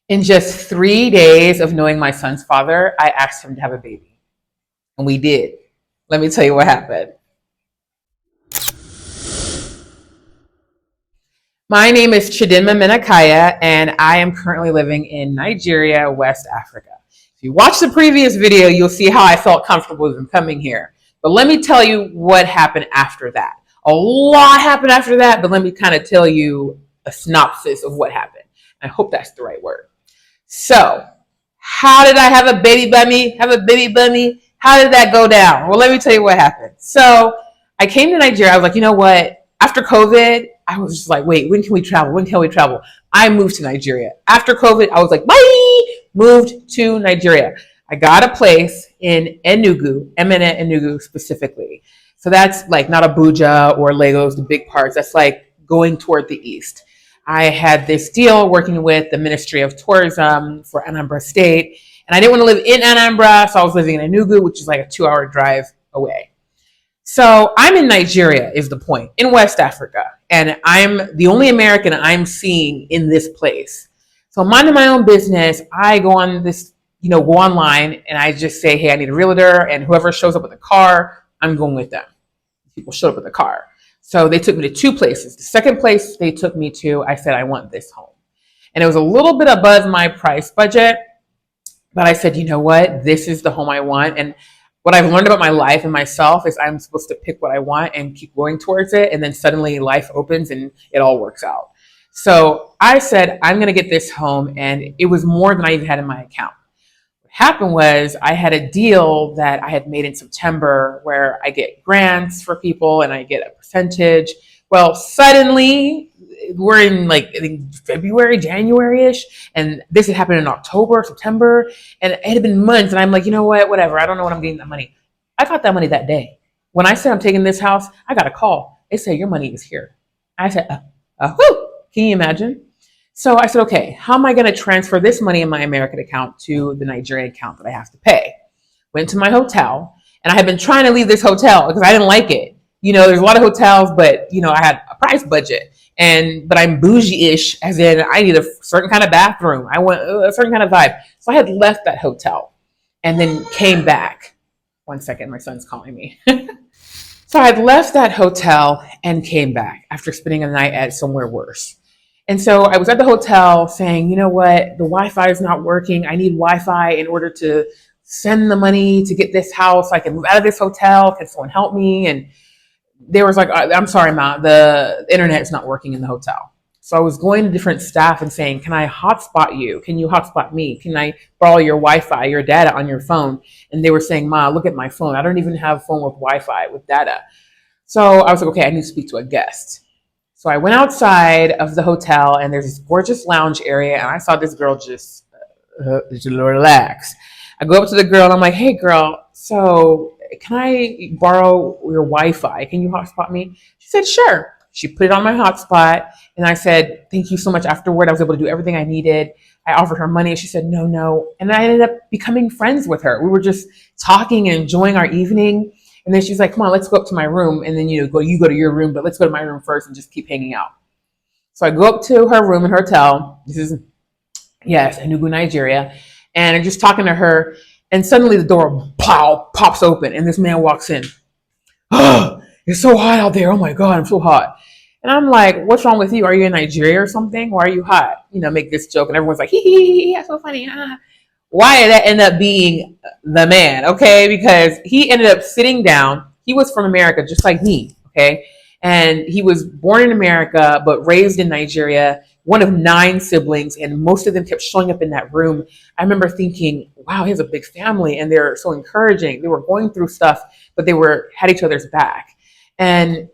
In just 3 days of knowing my son's father, I asked him to have a baby. And we did. Let me tell you what happened. My name is Chidinma Menakaya, and I am currently living in Nigeria, West Africa. If you watch the previous video, you'll see how I felt comfortable with coming here. But let me tell you what happened after that. A lot happened after that, but let me kind of tell you a synopsis of what happened. I hope that's the right word. So, how did I have a baby bunny? How did that go down? Well, let me tell you what happened. So, I came to Nigeria. I was like, you know what? After COVID, I was just like, wait, when can we travel? When can we travel? I moved to Nigeria. After COVID, I was like, bye, moved to Nigeria. I got a place in Enugu, Emene Enugu specifically. So that's like not Abuja or Lagos, the big parts. That's like going toward the east. I had this deal working with the Ministry of Tourism for Anambra State, and I didn't want to live in Anambra, so I was living in Enugu, which is like a 2-hour drive away. So I'm in Nigeria, is the point, in West Africa, and I'm the only American I'm seeing in this place. So I'm minding my own business. I go on this, go online, and I just say, hey, I need a realtor, and whoever shows up with a car, I'm going with them. People showed up with a car. So they took me to two places. The second place they took me to, I said, I want this home. And it was a little bit above my price budget, but I said, you know what? This is the home I want. And what I've learned about my life and myself is I'm supposed to pick what I want and keep going towards it. And then suddenly life opens and it all works out. So I said, I'm going to get this home. And it was more than I even had in my account. What happened was I had a deal that I had made in September where I get grants for people and I get a percentage. Well, suddenly we're in like I think February, January-ish, and this had happened in October, September, and it had been months. And I'm like, you know what, whatever. I don't know when I'm getting that money. I got that money that day. When I said I'm taking this house, I got a call. They said your money is here. I said, whoo, can you imagine? So I said, okay, how am I going to transfer this money in my American account to the Nigerian account that I have to pay? Went to my hotel, and I had been trying to leave this hotel because I didn't like it. There's a lot of hotels, but I had a price budget, but I'm bougie-ish, as in I need a certain kind of bathroom. I want a certain kind of vibe. So I had left that hotel, and then came back. One second, my son's calling me. So I had left that hotel and came back after spending a night at somewhere worse. And so I was at the hotel saying, you know what, the Wi-Fi is not working. I need Wi-Fi in order to send the money to get this house. I can move out of this hotel. Can someone help me? And they was like, I'm sorry, Ma, the internet is not working in the hotel. So I was going to different staff and saying, can I hotspot you? Can you hotspot me? Can I borrow your Wi-Fi, your data on your phone? And they were saying, Ma, look at my phone. I don't even have a phone with Wi-Fi, with data. So I was like, okay, I need to speak to a guest. So I went outside of the hotel, and there's this gorgeous lounge area, and I saw this girl just relax. I go up to the girl, and I'm like, hey, girl, so can I borrow your Wi-Fi? Can you hotspot me? She said, sure. She put it on my hotspot, and I said, thank you so much. Afterward, I was able to do everything I needed. I offered her money, and she said, no, no. And I ended up becoming friends with her. We were just talking and enjoying our evening. And then she's like, come on, let's go up to my room. And then you go to your room, but let's go to my room first and just keep hanging out. So I go up to her room in her hotel. This is, yes, Enugu, Nigeria. And I'm just talking to her. And suddenly the door pops open. And this man walks in. Oh, it's so hot out there. Oh my God, I'm so hot. And I'm like, what's wrong with you? Are you in Nigeria or something? Why are you hot? Make this joke. And everyone's like, hee, that's so funny. Why did that end up being the man? Okay, because he ended up sitting down. He was from America, just like me. Okay, and he was born in America but raised in Nigeria. One of 9 siblings, and most of them kept showing up in that room. I remember thinking, wow, he has a big family, and they're so encouraging. They were going through stuff, but they had each other's back. And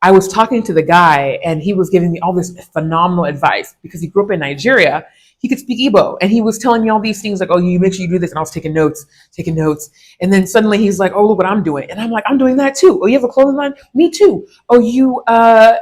I was talking to the guy, and he was giving me all this phenomenal advice because he grew up in Nigeria. He could speak Igbo, and he was telling me all these things like, oh, you make sure you do this. And I was taking notes. And then suddenly he's like, oh, look what I'm doing. And I'm like, I'm doing that too. Oh, you have a clothing line? Me too. Oh, you are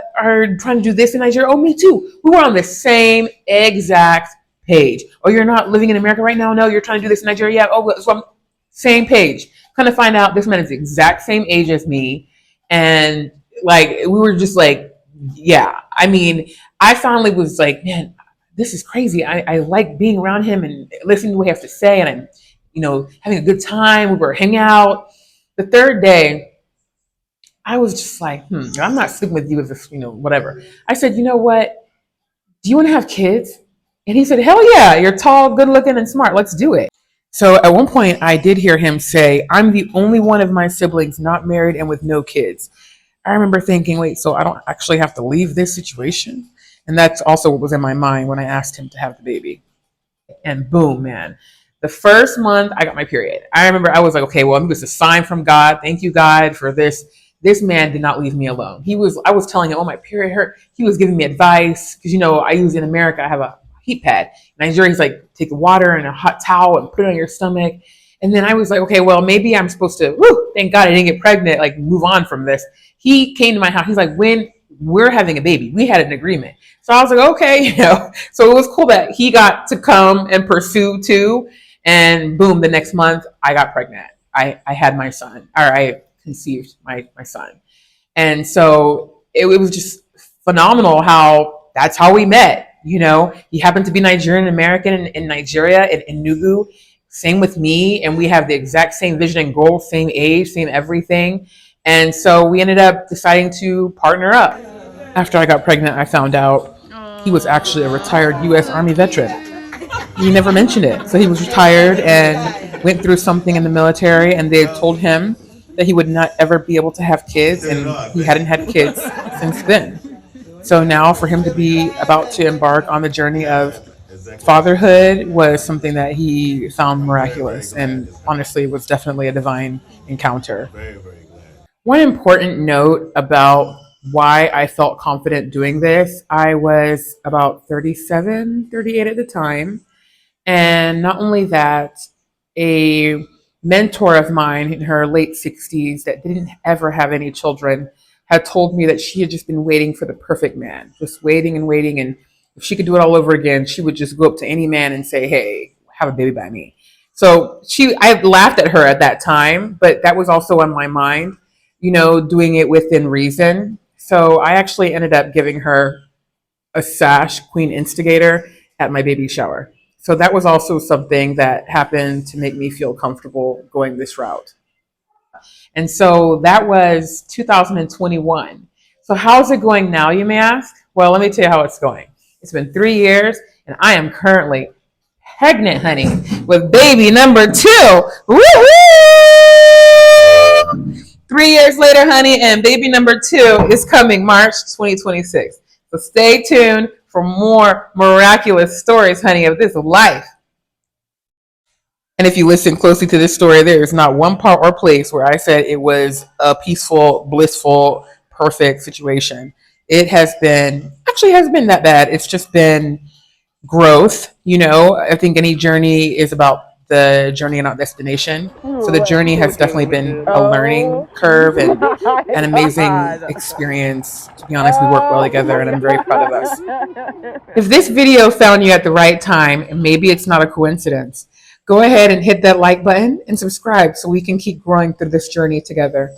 trying to do this in Nigeria? Oh, me too. We were on the same exact page. Oh, you're not living in America right now? No, you're trying to do this in Nigeria? Yeah. Oh, so I'm same page. Kind of find out this man is the exact same age as me. And like, we were just like, yeah. I mean, I finally was like, man, this is crazy. I like being around him and listening to what he has to say, and I'm, having a good time. We were hanging out. The third day, I was just like, I'm not sleeping with you with this, whatever. I said, you know what? Do you want to have kids? And he said, hell yeah, you're tall, good looking, and smart. Let's do it. So at one point, I did hear him say, I'm the only one of my siblings not married and with no kids. I remember thinking, wait, so I don't actually have to leave this situation? And that's also what was in my mind when I asked him to have the baby. And boom, man. The first month I got my period. I remember I was like, okay, well, it was a sign from God. Thank you, God, for this. This man did not leave me alone. I was telling him, oh, my period hurt. He was giving me advice because, I use in America, I have a heat pad. In Nigeria, he's like, take the water and a hot towel and put it on your stomach. And then I was like, okay, well, maybe I'm supposed to, thank God I didn't get pregnant, like move on from this. He came to my house. He's like, when we're having a baby, we had an agreement. So I was like, okay, so it was cool that he got to come and pursue too. And boom, the next month I got pregnant. I had my son, or I conceived my son. And so it was just phenomenal that's how we met. He happened to be Nigerian American in Nigeria, in Nugu. Same with me. And we have the exact same vision and goal, same age, same everything. And so we ended up deciding to partner up. After I got pregnant, I found out he was actually a retired U.S. Army veteran. He never mentioned it. So he was retired and went through something in the military, and they told him that he would not ever be able to have kids, and he hadn't had kids since then. So now for him to be about to embark on the journey of fatherhood was something that he found miraculous, and honestly was definitely a divine encounter. One important note about why I felt confident doing this, I was about 37, 38 at the time. And not only that, a mentor of mine in her late 60s that didn't ever have any children had told me that she had just been waiting for the perfect man, just waiting and waiting. And if she could do it all over again, she would just go up to any man and say, hey, have a baby by me. So I laughed at her at that time, but that was also on my mind, doing it within reason. So I actually ended up giving her a sash, Queen Instigator, at my baby shower. So that was also something that happened to make me feel comfortable going this route. And so that was 2021. So how's it going now, you may ask? Well, let me tell you how it's going. It's been 3 years, and I am currently pregnant, honey, with baby number 2. Woo-hoo! 3 years later, honey, and baby number 2 is coming March 2026. So stay tuned for more miraculous stories, honey, of this life. And if you listen closely to this story, there is not one part or place where I said it was a peaceful, blissful, perfect situation. It has been that bad. It's just been growth. I think any journey is about the journey and not destination. So the journey has definitely been a learning curve and an amazing experience. To be honest, we work well together, and I'm very proud of us. If this video found you at the right time, and maybe it's not a coincidence, go ahead and hit that like button and subscribe so we can keep growing through this journey together.